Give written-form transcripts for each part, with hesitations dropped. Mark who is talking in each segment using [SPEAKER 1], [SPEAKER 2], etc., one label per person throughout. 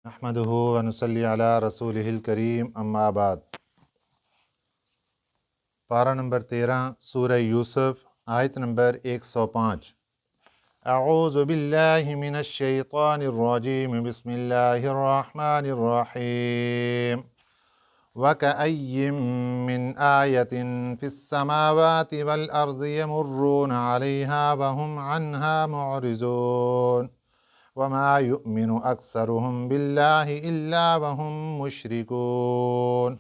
[SPEAKER 1] نحمدہ ونصلی علی رسولہ الکریم اما بعد۔ پارہ نمبر 13 سورہ یوسف آیت نمبر 105۔ اعوذ باللہ من الشیطان الرجیم بسم اللہ الرحمن الرحیم۔ وَكَأَيٍّ مِّنْ آیَةٍ فِي السَّمَاوَاتِ وَالْأَرْضِ يَمُرُّونَ عَلَيْهَا وَهُمْ عَنْهَا مُعْرِضُونَ وَمَا يُؤْمِنُ أَكْثَرُهُمْ بِاللَّهِ إِلَّا وَهُمْ مُشْرِكُونَ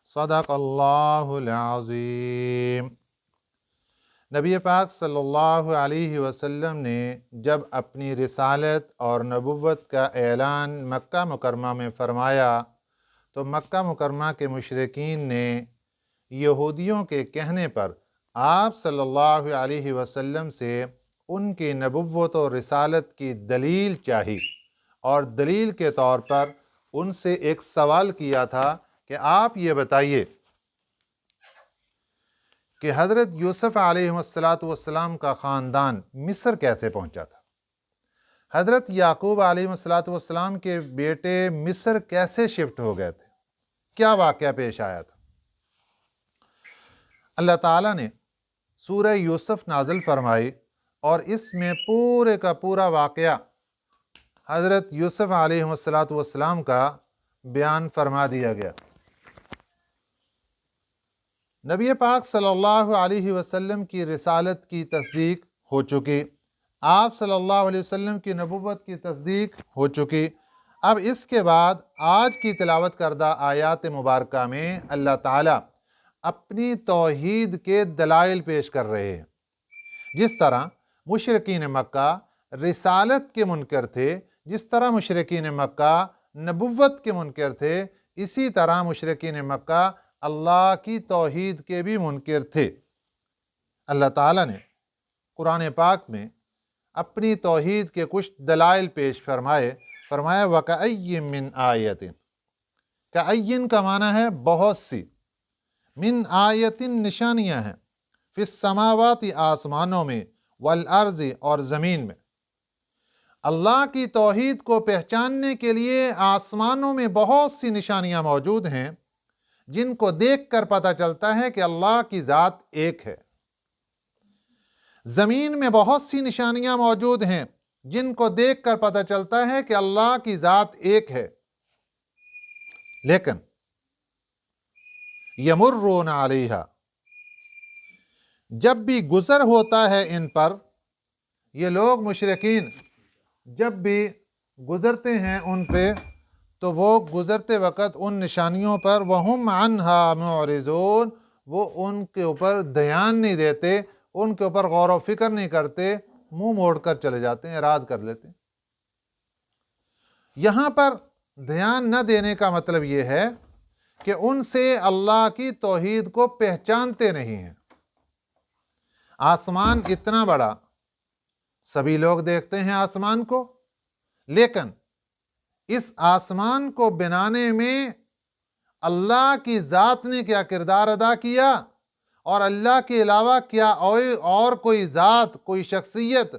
[SPEAKER 1] صدق اللہ العظیم۔ نبی پاک صلی اللہ علیہ وسلم نے جب اپنی رسالت اور نبوت کا اعلان مکہ مکرمہ میں فرمایا تو مکہ مکرمہ کے مشرکین نے یہودیوں کے کہنے پر آپ صلی اللہ علیہ وسلم سے ان کی نبوت و رسالت کی دلیل چاہی، اور دلیل کے طور پر ان سے ایک سوال کیا تھا کہ آپ یہ بتائیے کہ حضرت یوسف علیہ السلام کا خاندان مصر کیسے پہنچا تھا؟ حضرت یعقوب علیہ السلام کے بیٹے مصر کیسے شفٹ ہو گئے تھے؟ کیا واقعہ پیش آیا تھا؟ اللہ تعالیٰ نے سورہ یوسف نازل فرمائی اور اس میں پورے کا پورا واقعہ حضرت یوسف علیہ السلام کا بیان فرما دیا گیا۔ نبی پاک صلی اللہ علیہ وسلم کی رسالت کی تصدیق ہو چکی، آپ صلی اللہ علیہ وسلم کی نبوت کی تصدیق ہو چکی۔ اب اس کے بعد آج کی تلاوت کردہ آیات مبارکہ میں اللہ تعالیٰ اپنی توحید کے دلائل پیش کر رہے ہیں۔ جس طرح مشرکین مکہ رسالت کے منکر تھے، جس طرح مشرکین مکہ نبوت کے منکر تھے، اسی طرح مشرکین مکہ اللہ کی توحید کے بھی منکر تھے۔ اللہ تعالیٰ نے قرآن پاک میں اپنی توحید کے کچھ دلائل پیش فرمایا وَكَأَيٍّ مِّنْ آیَةٍ۔ کَأَيٍّ کا معنی ہے بہت سی، من آیتن نشانیاں ہیں، فی السماوات آسمانوں میں، والارض اور زمین میں۔ اللہ کی توحید کو پہچاننے کے لیے آسمانوں میں بہت سی نشانیاں موجود ہیں جن کو دیکھ کر پتہ چلتا ہے کہ اللہ کی ذات ایک ہے۔ زمین میں بہت سی نشانیاں موجود ہیں جن کو دیکھ کر پتہ چلتا ہے کہ اللہ کی ذات ایک ہے، لیکن یمرون علیہا، جب بھی گزر ہوتا ہے ان پر، یہ لوگ مشرکین جب بھی گزرتے ہیں ان پہ تو وہ گزرتے وقت ان نشانیوں پر وَهُمْ عَنْهَا مُعْرِضُونَ، وہ ان کے اوپر دھیان نہیں دیتے، ان کے اوپر غور و فکر نہیں کرتے، منہ موڑ کر چلے جاتے ہیں، اعراض کر لیتے ہیں۔ یہاں پر دھیان نہ دینے کا مطلب یہ ہے کہ ان سے اللہ کی توحید کو پہچانتے نہیں ہیں۔ آسمان اتنا بڑا، سبھی لوگ دیکھتے ہیں آسمان کو، لیکن اس آسمان کو بنانے میں اللہ کی ذات نے کیا کردار ادا کیا، اور اللہ کے علاوہ کیا اور کوئی ذات، کوئی شخصیت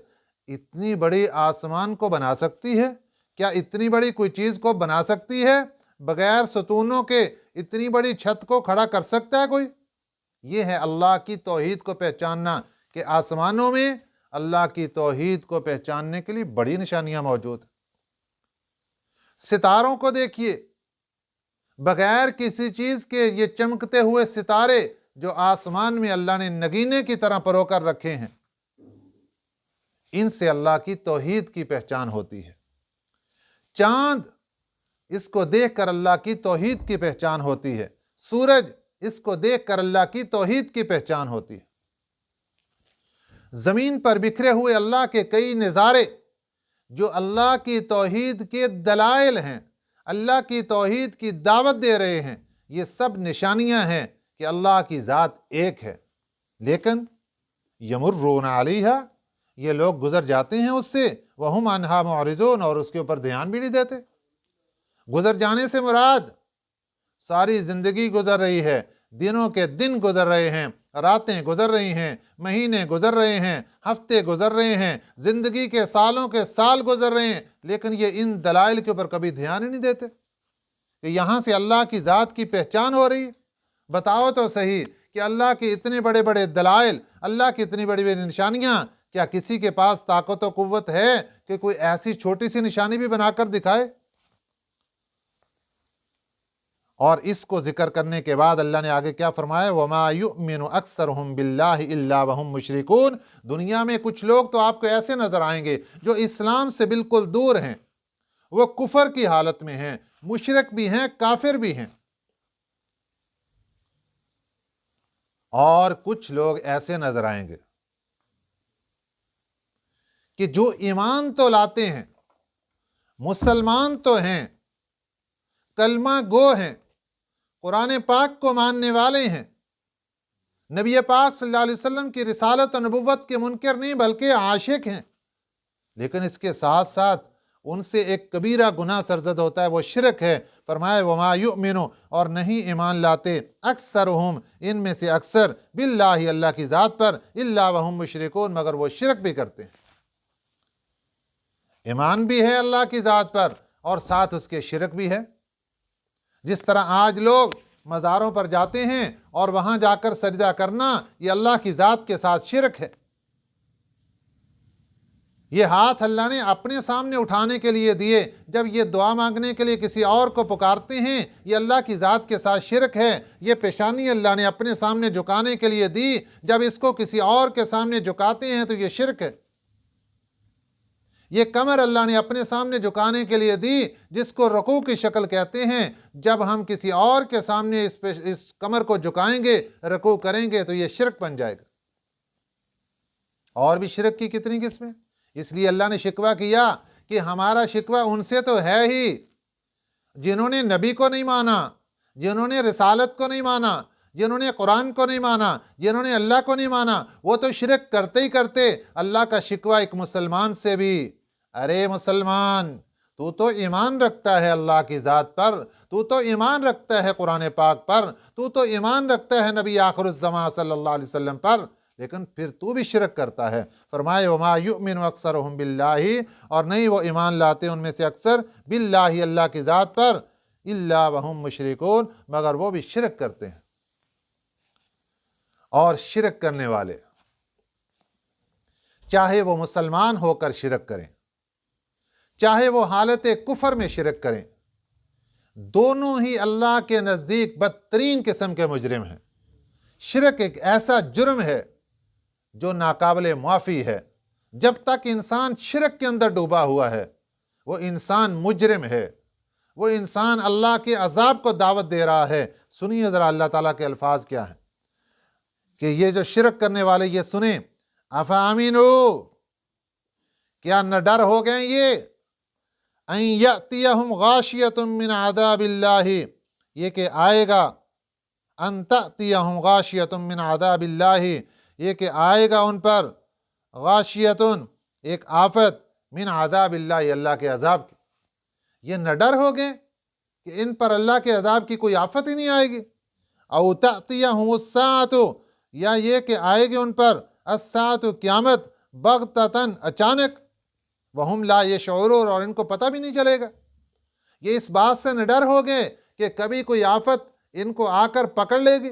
[SPEAKER 1] اتنی بڑی آسمان کو بنا سکتی ہے؟ کیا اتنی بڑی کوئی چیز کو بنا سکتی ہے؟ بغیر ستونوں کے اتنی بڑی چھت کو کھڑا کر سکتا ہے کوئی؟ یہ ہے اللہ کی توحید کو پہچاننا، کہ آسمانوں میں اللہ کی توحید کو پہچاننے کے لیے بڑی نشانیاں موجود ہیں۔ ستاروں کو دیکھیے، بغیر کسی چیز کے یہ چمکتے ہوئے ستارے جو آسمان میں اللہ نے نگینے کی طرح پرو کر رکھے ہیں، ان سے اللہ کی توحید کی پہچان ہوتی ہے۔ چاند، اس کو دیکھ کر اللہ کی توحید کی پہچان ہوتی ہے۔ سورج، اس کو دیکھ کر اللہ کی توحید کی پہچان ہوتی ہے۔ زمین پر بکھرے ہوئے اللہ کے کئی نظارے جو اللہ کی توحید کے دلائل ہیں، اللہ کی توحید کی دعوت دے رہے ہیں، یہ سب نشانیاں ہیں کہ اللہ کی ذات ایک ہے، لیکن یمرون علیہا، یہ لوگ گزر جاتے ہیں اس سے، وہم عنہا معرضون، اور اس کے اوپر دھیان بھی نہیں دیتے۔ گزر جانے سے مراد ساری زندگی گزر رہی ہے، دنوں کے دن گزر رہے ہیں، راتیں گزر رہی ہیں، مہینے گزر رہے ہیں، ہفتے گزر رہے ہیں، زندگی کے سالوں کے سال گزر رہے ہیں، لیکن یہ ان دلائل کے اوپر کبھی دھیان ہی نہیں دیتے کہ یہاں سے اللہ کی ذات کی پہچان ہو رہی ہے۔ بتاؤ تو صحیح کہ اللہ کے اتنے بڑے بڑے دلائل، اللہ کی اتنی بڑی بڑی نشانیاں، کیا کسی کے پاس طاقت و قوت ہے کہ کوئی ایسی چھوٹی سی نشانی بھی بنا کر دکھائے؟ اور اس کو ذکر کرنے کے بعد اللہ نے آگے کیا فرمایا؟ وَمَا يُؤْمِنُ أَكْثَرُهُمْ بِاللَّهِ إِلَّا وَهُمْ مُشْرِكُونَ۔ دنیا میں کچھ لوگ تو آپ کو ایسے نظر آئیں گے جو اسلام سے بالکل دور ہیں، وہ کفر کی حالت میں ہیں، مشرک بھی ہیں، کافر بھی ہیں، اور کچھ لوگ ایسے نظر آئیں گے کہ جو ایمان تو لاتے ہیں، مسلمان تو ہیں، کلمہ گو ہیں، قرآن پاک کو ماننے والے ہیں، نبی پاک صلی اللہ علیہ وسلم کی رسالت و نبوت کے منکر نہیں بلکہ عاشق ہیں، لیکن اس کے ساتھ ساتھ ان سے ایک کبیرہ گناہ سرزد ہوتا ہے، وہ شرک ہے۔ فرمایا وما یؤمنو، اور نہیں ایمان لاتے، اکثرہم، ان میں سے اکثر، باللہ، اللہ کی ذات پر، الا وہم مشرکون، مگر وہ شرک بھی کرتے ہیں۔ ایمان بھی ہے اللہ کی ذات پر اور ساتھ اس کے شرک بھی ہے۔ جس طرح آج لوگ مزاروں پر جاتے ہیں اور وہاں جا کر سجدہ کرنا، یہ اللہ کی ذات کے ساتھ شرک ہے۔ یہ ہاتھ اللہ نے اپنے سامنے اٹھانے کے لیے دیے، جب یہ دعا مانگنے کے لیے کسی اور کو پکارتے ہیں، یہ اللہ کی ذات کے ساتھ شرک ہے۔ یہ پیشانی اللہ نے اپنے سامنے جھکانے کے لیے دی، جب اس کو کسی اور کے سامنے جھکاتے ہیں تو یہ شرک ہے۔ یہ کمر اللہ نے اپنے سامنے جھکانے کے لیے دی، جس کو رکوع کی شکل کہتے ہیں، جب ہم کسی اور کے سامنے اس کمر کو جھکائیں گے، رکوع کریں گے تو یہ شرک بن جائے گا۔ اور بھی شرک کی کتنی قسمیں، اس لیے اللہ نے شکوہ کیا کہ ہمارا شکوہ ان سے تو ہے ہی جنہوں نے نبی کو نہیں مانا، جنہوں نے رسالت کو نہیں مانا، جنہوں نے قرآن کو نہیں مانا، جنہوں نے اللہ کو نہیں مانا، وہ تو شرک کرتے ہی کرتے۔ اللہ کا شکوہ ایک مسلمان سے بھی، ارے مسلمان، تو ایمان رکھتا ہے اللہ کی ذات پر، تو ایمان رکھتا ہے قرآن پاک پر، تو ایمان رکھتا ہے نبی آخر الزمان صلی اللہ علیہ وسلم پر، لیکن پھر تو بھی شرک کرتا ہے۔ فرمائے وما یؤمن اکثرهم باللہ، اور نہیں وہ ایمان لاتے ان میں سے اکثر، باللہ، اللہ کی ذات پر، الا وهم مشرکون، مگر وہ بھی شرک کرتے ہیں۔ اور شرک کرنے والے چاہے وہ مسلمان ہو کر شرک کریں، چاہے وہ حالت کفر میں شرک کریں، دونوں ہی اللہ کے نزدیک بدترین قسم کے مجرم ہیں۔ شرک ایک ایسا جرم ہے جو ناقابل معافی ہے۔ جب تک انسان شرک کے اندر ڈوبا ہوا ہے، وہ انسان مجرم ہے، وہ انسان اللہ کے عذاب کو دعوت دے رہا ہے۔ سنیے ذرا اللہ تعالیٰ کے الفاظ کیا ہیں کہ یہ جو شرک کرنے والے، یہ سنیں، افامنو، کیا نہ ڈر ہو گئے یہ، ان یأتیہم غاشیۃ من عذاب اللہ، یہ کہ آئے گا، ان تأتیہم غاشیۃ من عذاب اللہ، یہ کہ آئے گا ان پر، غاشیۃ، ایک آفت، من عذاب اللہ، اللہ کے عذاب کی۔ یہ نہ ڈر ہو گئے کہ ان پر اللہ کے عذاب کی کوئی آفت ہی نہیں آئے گی۔ او تأتیہم الساعۃ، یا یہ کہ آئے گی ان پر الساعۃ، قیامت، بغتۃ، اچانک، وہم لا یشعرون، اور ان کو پتہ بھی نہیں چلے گا۔ یہ اس بات سے نہ ڈر ہو گئے کہ کبھی کوئی آفت ان کو آ کر پکڑ لے گی؟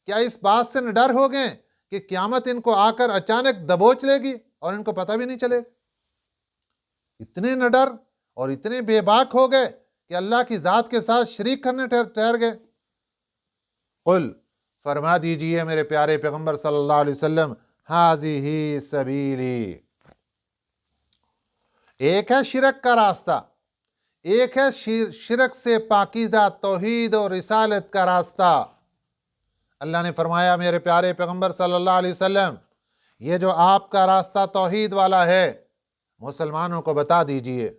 [SPEAKER 1] کیا اس بات سے نہ ڈر ہو گئے کہ قیامت ان کو آ کر اچانک دبوچ لے گی اور ان کو پتہ بھی نہیں چلے گا؟ اتنے نہ ڈر اور اتنے بے باک ہو گئے کہ اللہ کی ذات کے ساتھ شریک کرنے ٹھہر گئے۔ قل، فرما دیجئے میرے پیارے پیغمبر صلی اللہ علیہ وسلم، ہذہ سبیلی، ایک ہے شرک کا راستہ، ایک ہے شرک سے پاکیزہ توحید اور رسالت کا راستہ۔ اللہ نے فرمایا میرے پیارے پیغمبر صلی اللہ علیہ وسلم، یہ جو آپ کا راستہ توحید والا ہے، مسلمانوں کو بتا دیجئے،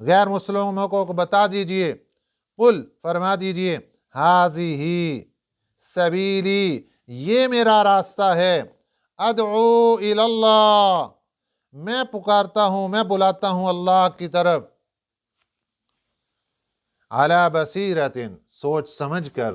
[SPEAKER 1] غیر مسلموں کو بتا دیجئے۔ قل، فرما دیجئے، ہذہ سبیلی، یہ میرا راستہ ہے، ادعو الی اللہ، میں پکارتا ہوں، میں بلاتا ہوں اللہ کی طرف، علی بصیرۃ، سوچ سمجھ کر،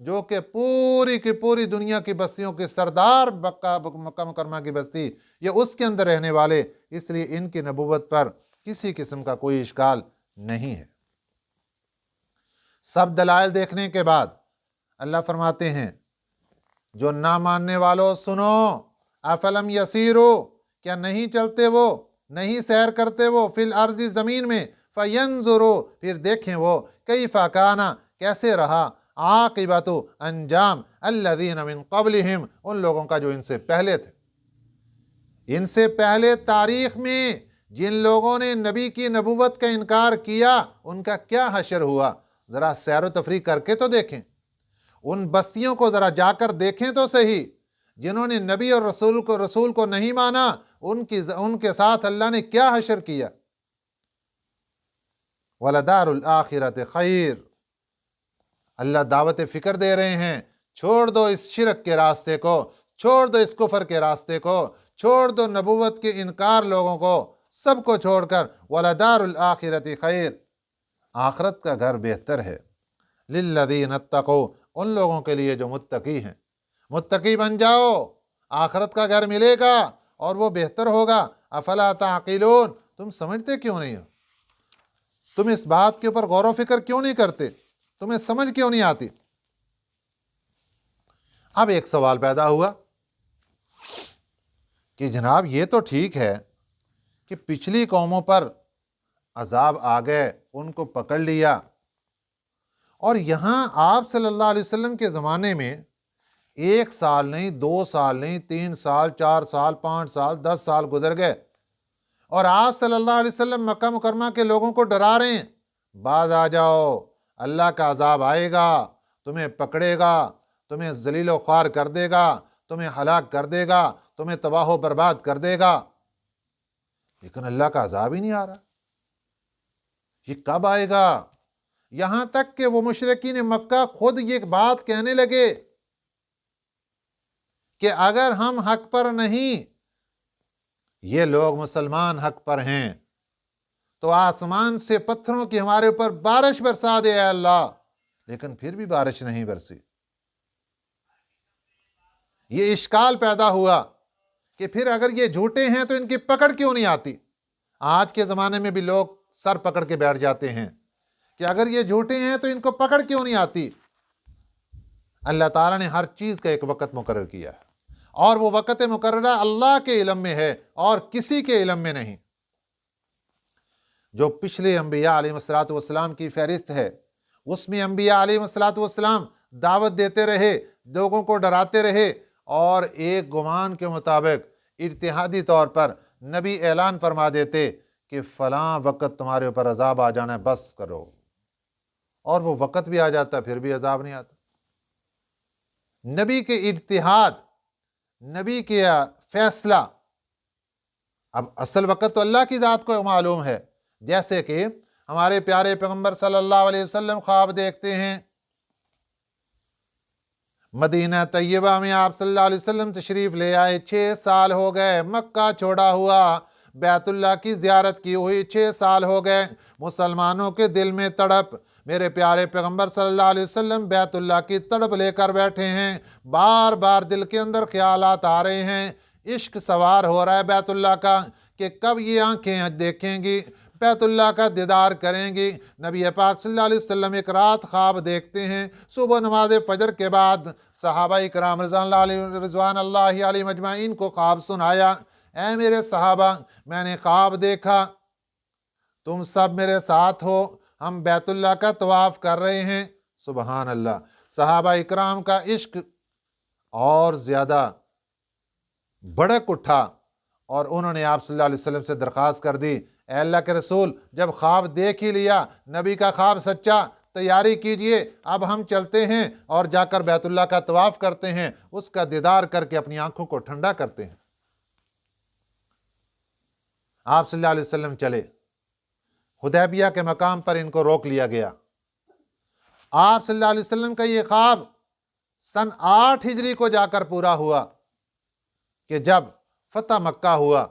[SPEAKER 1] جو کہ پوری کی پوری دنیا کی بستیوں کے سردار مکہ مکرمہ کی بستی، یہ اس کے اندر رہنے والے، اس لیے ان کی نبوت پر کسی قسم کا کوئی اشکال نہیں ہے۔ سب دلائل دیکھنے کے بعد اللہ فرماتے ہیں جو نہ ماننے والوں سنو، افلم یسیرو، کیا نہیں چلتے وہ، نہیں سیر کرتے وہ، فی الارض زمین میں، فینظرو، پھر دیکھیں وہ، کیف کان، کیسے رہا، عاقبت، انجام، الذین من قبلہم، ان لوگوں کا جو ان سے پہلے تھے۔ ان سے پہلے تاریخ میں جن لوگوں نے نبی کی نبوت کا انکار کیا ان کا کیا حشر ہوا، ذرا سیر و تفریح کر کے تو دیکھیں، ان بستیوں کو ذرا جا کر دیکھیں تو صحیح، جنہوں نے نبی اور رسول کو نہیں مانا، ان کے ساتھ اللہ نے کیا حشر کیا۔ وَلَدَارُ الْآخِرَةِ خَيْرٌ، اللہ دعوت فکر دے رہے ہیں، چھوڑ دو اس شرک کے راستے کو، چھوڑ دو اس کفر کے راستے کو، چھوڑ دو نبوت کے انکار لوگوں کو، سب کو چھوڑ کر وَلَدَارُ الْآخِرَةِ خَيْرٌ، آخرت کا گھر بہتر ہے، لِلَّذِينَ اتَّقَوْا، ان لوگوں کے لیے جو متقی ہیں، متقی بن جاؤ، آخرت کا گھر ملے گا اور وہ بہتر ہوگا۔ افلا تعقلون، تم سمجھتے کیوں نہیں ہو؟ تم اس بات کے اوپر غور و فکر کیوں نہیں کرتے؟ تمہیں سمجھ کیوں نہیں آتی؟ اب ایک سوال پیدا ہوا کہ جناب یہ تو ٹھیک ہے کہ پچھلی قوموں پر عذاب آ گئے، ان کو پکڑ لیا، اور یہاں آپ صلی اللہ علیہ وسلم کے زمانے میں 1 سال نہیں، 2 سال نہیں، 3 سال، 4 سال، 5 سال، 10 سال گزر گئے، اور آپ صلی اللہ علیہ وسلم مکہ مکرمہ کے لوگوں کو ڈرا رہے ہیں، باز آ جاؤ، اللہ کا عذاب آئے گا، تمہیں پکڑے گا، تمہیں ذلیل و خوار کر دے گا، تمہیں ہلاک کر دے گا، تمہیں تباہ و برباد کر دے گا، لیکن اللہ کا عذاب ہی نہیں آ رہا، یہ کب آئے گا؟ یہاں تک کہ وہ مشرکین مکہ خود یہ بات کہنے لگے کہ اگر ہم حق پر نہیں، یہ لوگ مسلمان حق پر ہیں، تو آسمان سے پتھروں کی ہمارے اوپر بارش برسا دے اے اللہ، لیکن پھر بھی بارش نہیں برسی۔ یہ اشکال پیدا ہوا کہ پھر اگر یہ جھوٹے ہیں تو ان کی پکڑ کیوں نہیں آتی؟ آج کے زمانے میں بھی لوگ سر پکڑ کے بیٹھ جاتے ہیں کہ اگر یہ جھوٹے ہیں تو ان کو پکڑ کیوں نہیں آتی؟ اللہ تعالیٰ نے ہر چیز کا ایک وقت مقرر کیا ہے، اور وہ وقت مقررہ اللہ کے علم میں ہے اور کسی کے علم میں نہیں۔ جو پچھلے انبیاء علیہ السلام کی فہرست ہے، اس میں انبیاء علیہ السلام دعوت دیتے رہے، لوگوں کو ڈراتے رہے، اور ایک گمان کے مطابق اجتہادی طور پر نبی اعلان فرما دیتے کہ فلاں وقت تمہارے اوپر عذاب آ جانا ہے، بس کرو، اور وہ وقت بھی آ جاتا، پھر بھی عذاب نہیں آتا۔ نبی کے اجتہاد، نبی کا فیصلہ، اب اصل وقت تو اللہ کی ذات کو معلوم ہے، جیسے کہ ہمارے پیارے پیغمبر صلی اللہ علیہ وسلم خواب دیکھتے ہیں، مدینہ طیبہ میں آپ صلی اللہ علیہ وسلم تشریف لے آئے، 6 سال ہو گئے، مکہ چھوڑا ہوا، بیت اللہ کی زیارت کی ہوئی 6 سال ہو گئے، مسلمانوں کے دل میں تڑپ، میرے پیارے پیغمبر صلی اللہ علیہ وسلم بیت اللہ کی تڑپ لے کر بیٹھے ہیں، بار بار دل کے اندر خیالات آ رہے ہیں، عشق سوار ہو رہا ہے بیت اللہ کا کہ کب یہ آنکھیں دیکھیں گی، بیت اللہ کا دیدار کریں گی۔ نبی پاک صلی اللہ علیہ وسلم ایک رات خواب دیکھتے ہیں، صبح نماز فجر کے بعد صحابہ کرام رضوان اللہ علیہ مجمعین کو خواب سنایا، اے میرے صحابہ، میں نے خواب دیکھا، تم سب میرے ساتھ ہو، ہم بیت اللہ کا طواف کر رہے ہیں۔ سبحان اللہ، صحابہ اکرام کا عشق اور زیادہ بڑک اٹھا، اور انہوں نے آپ صلی اللہ علیہ وسلم سے درخواست کر دی، اے اللہ کے رسول، جب خواب دیکھ ہی لیا، نبی کا خواب سچا، تیاری کیجئے، اب ہم چلتے ہیں اور جا کر بیت اللہ کا طواف کرتے ہیں، اس کا دیدار کر کے اپنی آنکھوں کو ٹھنڈا کرتے ہیں۔ آپ صلی اللہ علیہ وسلم چلے، حدیبیہ کے مقام پر ان کو روک لیا گیا۔ آپ صلی اللہ علیہ وسلم کا یہ خواب سن 8 ہجری کو جا کر پورا ہوا کہ جب فتح مکہ ہوا،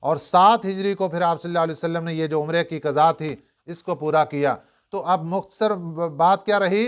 [SPEAKER 1] اور 7 ہجری کو پھر آپ صلی اللہ علیہ وسلم نے یہ جو عمرے کی قضا تھی اس کو پورا کیا۔ تو اب مختصر بات کیا رہی